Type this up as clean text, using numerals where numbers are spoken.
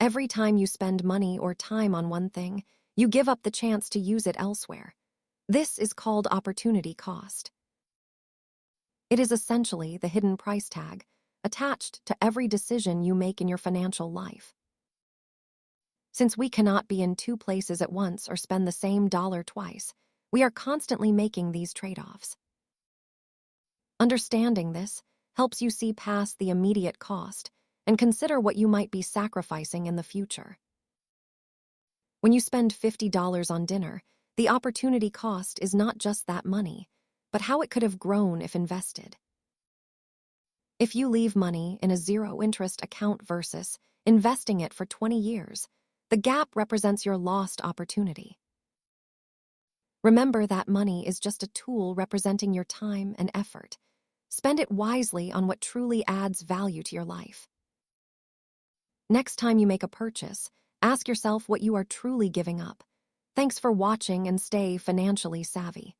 Every time you spend money or time on one thing, you give up the chance to use it elsewhere. This is called opportunity cost. It is essentially the hidden price tag attached to every decision you make in your financial life. Since we cannot be in two places at once or spend the same dollar twice, we are constantly making these trade-offs. Understanding this helps you see past the immediate cost and consider what you might be sacrificing in the future. When you spend $50 on dinner, the opportunity cost is not just that money, but how it could have grown if invested. If you leave money in a zero-interest account versus investing it for 20 years, the gap represents your lost opportunity. Remember that money is just a tool representing your time and effort. Spend it wisely on what truly adds value to your life. Next time you make a purchase, ask yourself what you are truly giving up. Thanks for watching and stay financially savvy.